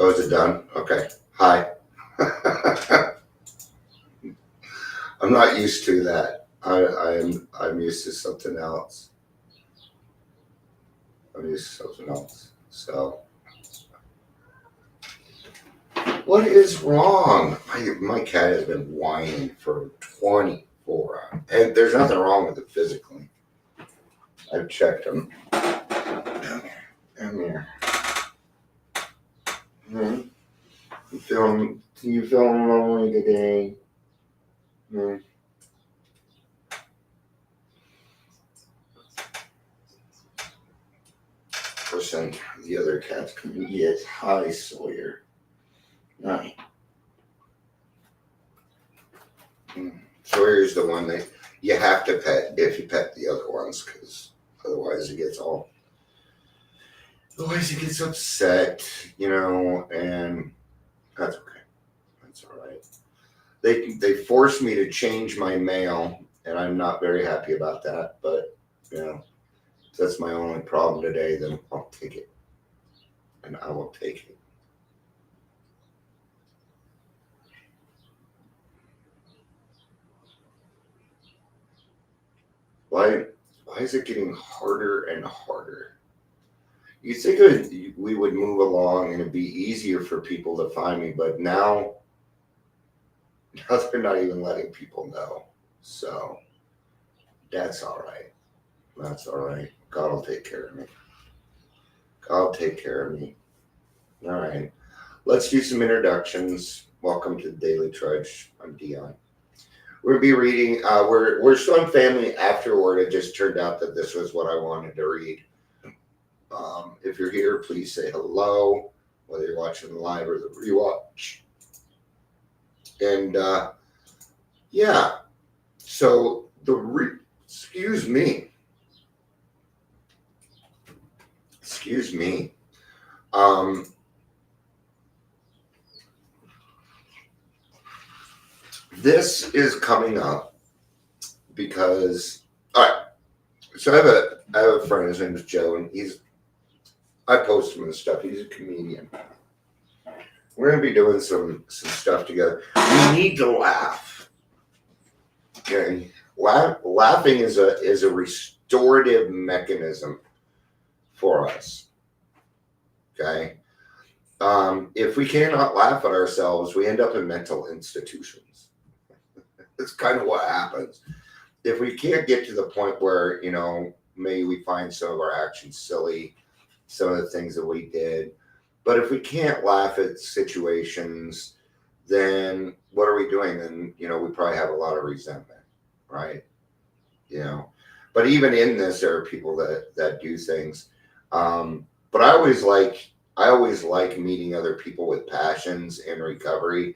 Oh, is it done? Okay. Hi. I'm not used to that. I'm used to something else. I'm used to something else. So what is wrong? My cat has been whining for 24 hours. And there's nothing wrong with it physically. I've checked him. Come here. Hmm? You feeling lonely today? Hmm? Listen, the other cat's coming. Yes, hi, Sawyer. Hi. Sawyer's the one that you have to pet if you pet the other ones, because otherwise it gets upset, and that's okay. That's all right. They forced me to change my mail, and I'm not very happy about that. But if that's my only problem today, then I'll take it, and I will take it. Why is it getting harder and harder? You think we would move along and it'd be easier for people to find me, but now they're not even letting people know. So that's all right. That's all right. God will take care of me. God will take care of me. All right. Let's do some introductions. Welcome to the Daily Trudge. I'm Dion. We'll be reading. We're still on Family Afterward. It just turned out that this was what I wanted to read. If you're here, please say hello, whether you're watching the live or the rewatch. And yeah, so excuse me. This is coming up because all right. So I have a friend. His name is Joe, and I post him and stuff. He's a comedian. We're gonna be doing some stuff together. We need to laugh. Okay, laughing is a restorative mechanism for us. Okay, if we cannot laugh at ourselves, we end up in mental institutions. That's kind of what happens. If we can't get to the point where maybe we find some of our actions silly, some of the things that we did. But if we can't laugh at situations, then what are we doing? Then, we probably have a lot of resentment, right? But even in this, there are people that do things. But I always like meeting other people with passions in recovery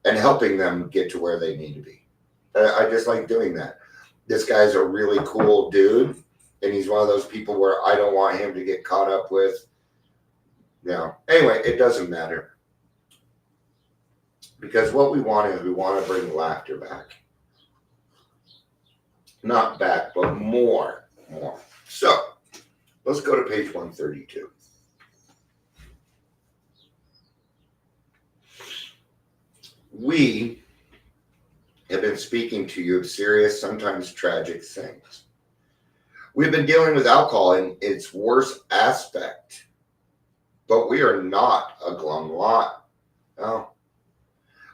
and helping them get to where they need to be. I just like doing that. This guy's a really cool dude, and he's one of those people where I don't want him to get caught up with. Anyway, it doesn't matter. Because what we want to bring laughter back. Not back, but more. So, let's go to page 132. We have been speaking to you of serious, sometimes tragic things. We've been dealing with alcohol in its worst aspect, but we are not a glum lot. No.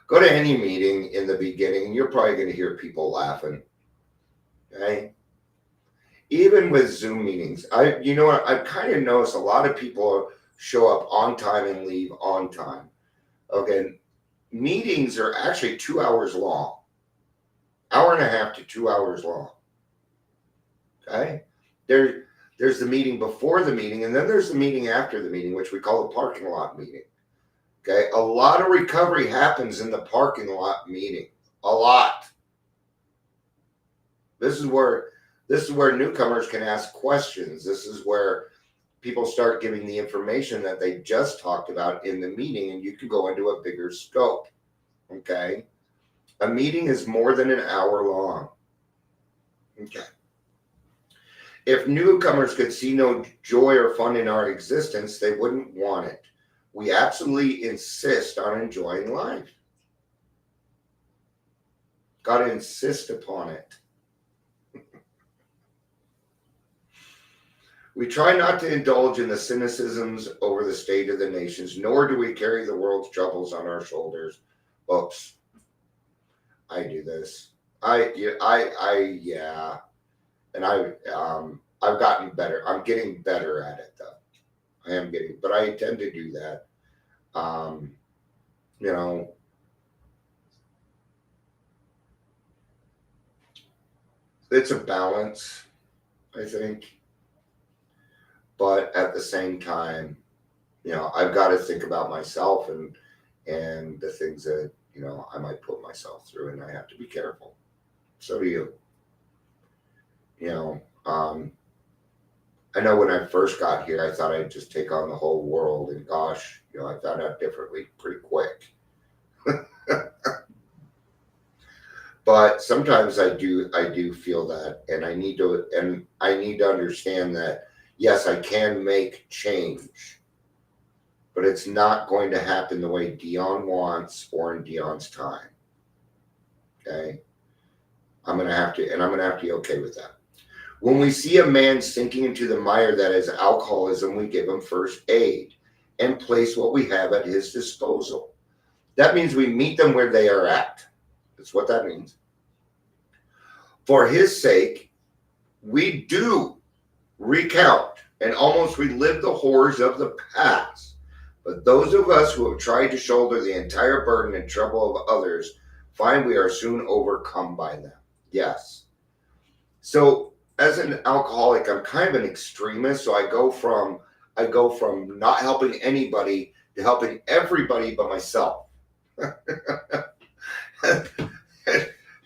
Go to any meeting in the beginning, and you're probably going to hear people laughing. Okay? Even with Zoom meetings, I've kind of noticed a lot of people show up on time and leave on time. Okay, meetings are actually 2 hours long. Hour and a half to 2 hours long. Okay? There's the meeting before the meeting, and then there's the meeting after the meeting, which we call the parking lot meeting. Okay? A lot of recovery happens in the parking lot meeting. A lot. This is where newcomers can ask questions. This is where people start giving the information that they just talked about in the meeting, and you can go into a bigger scope. Okay? A meeting is more than an hour long. Okay. If newcomers could see no joy or fun in our existence, they wouldn't want it. we absolutely insist on enjoying life. Got to insist upon it. We try not to indulge in the cynicisms over the state of the nations, nor do we carry the world's troubles on our shoulders. Oops, I do this. Yeah, and I've gotten better. I'm getting better at it though. I am getting, but I tend to do that. Um, you know, it's a balance, I think. But at the same time, I've got to think about myself and the things that, I might put myself through, and I have to be careful. So do you. You know, I know when I first got here, I thought I'd just take on the whole world, and gosh, I found out differently pretty quick. But sometimes I do feel that, and I need to understand that, yes, I can make change, but it's not going to happen the way Dion wants or in Dion's time. Okay? I'm going to have to be okay with that. When we see a man sinking into the mire that is alcoholism, we give him first aid and place what we have at his disposal. That means we meet them where they are at. That's what that means. For his sake, we do recount and almost relive the horrors of the past. But those of us who have tried to shoulder the entire burden and trouble of others find we are soon overcome by them. Yes. So as an alcoholic, I'm kind of an extremist. So I go from not helping anybody to helping everybody but myself.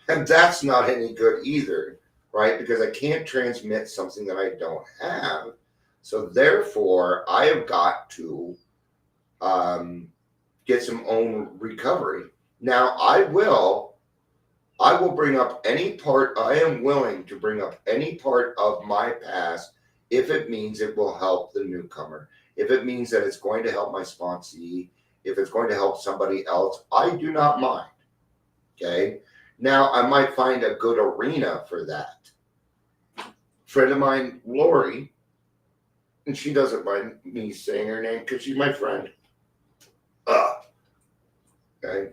And that's not any good either, right? Because I can't transmit something that I don't have. So therefore, I have got to get some own recovery. Now, I will bring up any part. I am willing to bring up any part of my past if it means it will help the newcomer. If it means that it's going to help my sponsee, if it's going to help somebody else, I do not mind. Okay. Now, I might find a good arena for that. Friend of mine, Lori, and she doesn't mind me saying her name because she's my friend. Okay.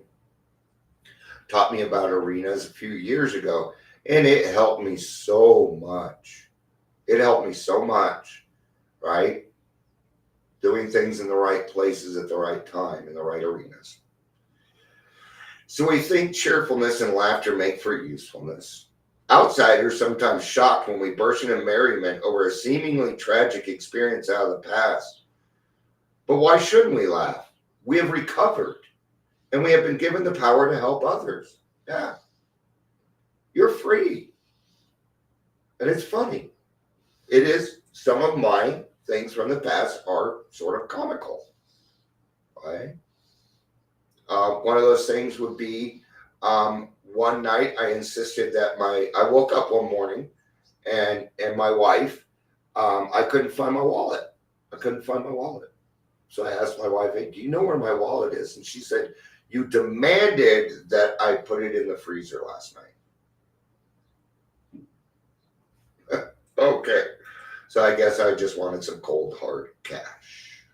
Taught me about arenas a few years ago, and it helped me so much. It helped me so much, right? Doing things in the right places at the right time, in the right arenas. So we think cheerfulness and laughter make for usefulness. Outsiders sometimes shocked when we burst into merriment over a seemingly tragic experience out of the past. But why shouldn't we laugh? We have recovered, and we have been given the power to help others. Yeah. You're free. And it's funny. It is, some of my things from the past are sort of comical. Right? One of those things would be one night I insisted that I woke up one morning and my wife, I couldn't find my wallet. So I asked my wife, hey, do you know where my wallet is? And she said, you demanded that I put it in the freezer last night. Okay. So I guess I just wanted some cold, hard cash.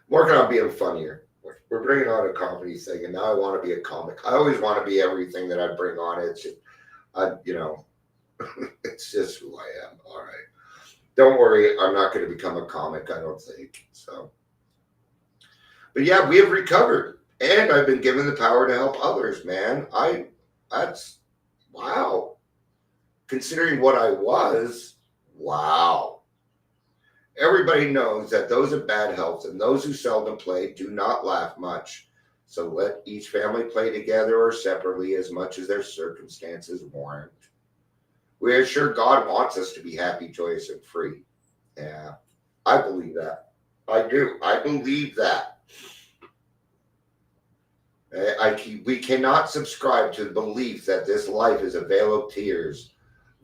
Working on being funnier. We're bringing on a comedy thing, and now I want to be a comic. I always want to be everything that I bring on. It's just, it's just who I am. All right. Don't worry, I'm not going to become a comic, I don't think. So, but yeah, we have recovered, and I've been given the power to help others, man. That's, wow. Considering what I was, wow. Everybody knows that those of bad health and those who seldom play do not laugh much. So let each family play together or separately as much as their circumstances warrant. We are sure God wants us to be happy, joyous, and free. Yeah, I believe that. I do. I believe that. We cannot subscribe to the belief that this life is a vale of tears,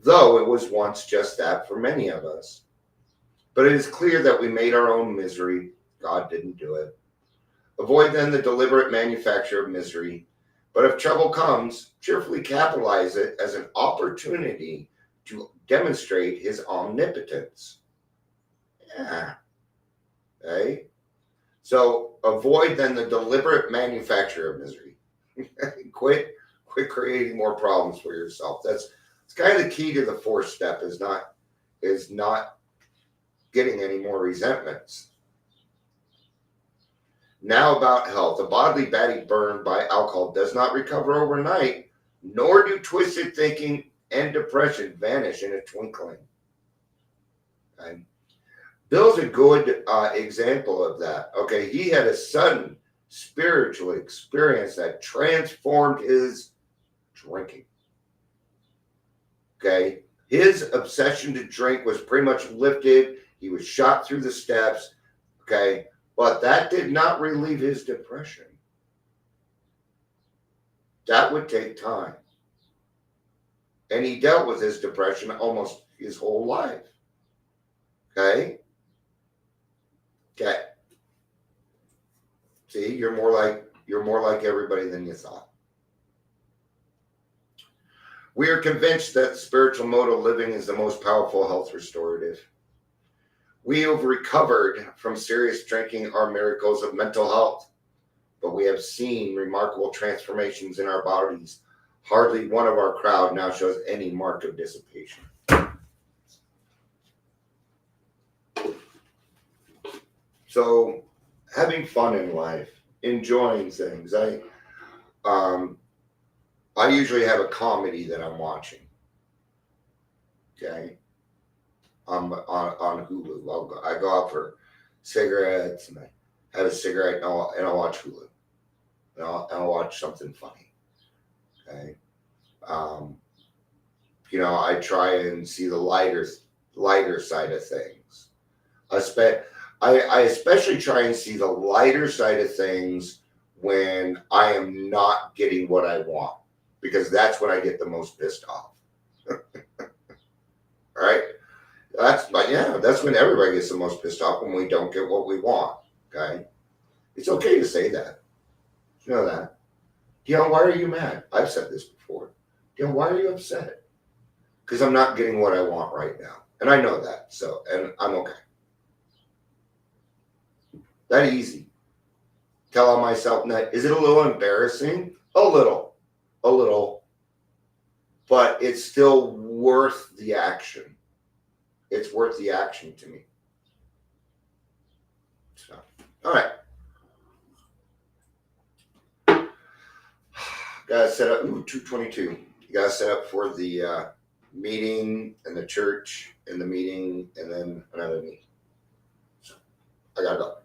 though it was once just that for many of us. But it is clear that we made our own misery. God didn't do it. Avoid then the deliberate manufacture of misery. But if trouble comes, cheerfully capitalize it as an opportunity to demonstrate his omnipotence. Yeah. Okay. So avoid then the deliberate manufacture of misery. quit creating more problems for yourself. It's kind of the key to the fourth step is not getting any more resentments. Now about health. A bodily body burned by alcohol does not recover overnight, nor do twisted thinking and depression vanish in a twinkling. Okay? Bill's a good example of that. Okay, he had a sudden spiritual experience that transformed his drinking. Okay, his obsession to drink was pretty much lifted. He was shot through the steps. Okay, but that did not relieve his depression. That would take time. And he dealt with his depression almost his whole life. Okay. Okay. See, you're more like everybody than you thought. We are convinced that the spiritual mode of living is the most powerful health restorative. We have recovered from serious drinking our miracles of mental health, but we have seen remarkable transformations in our bodies. Hardly one of our crowd now shows any mark of dissipation. So, having fun in life, enjoying things. I usually have a comedy that I'm watching. Okay, on Hulu. I go out for cigarettes and I have a cigarette and I'll watch Hulu. And I'll watch something funny. Okay, I try and see the lighter side of things. I especially try and see the lighter side of things when I am not getting what I want, because that's when I get the most pissed off. Right? That's when everybody gets the most pissed off, when we don't get what we want. Okay? It's okay to say that. You know that. Dion, why are you mad? I've said this before. Dion, why are you upset? Because I'm not getting what I want right now. And I know that. So, and I'm okay. That easy. Telling myself that. Is it a little embarrassing? A little. But it's still worth the action. It's worth the action to me. So, all right. Got to set up. 2:22. You got to set up for the meeting and the church and the meeting and then another meeting. So, I got to go.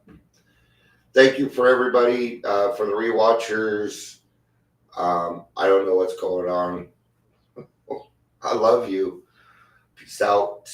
Thank you for everybody, for the rewatchers. I don't know what's going on. I love you. Peace out.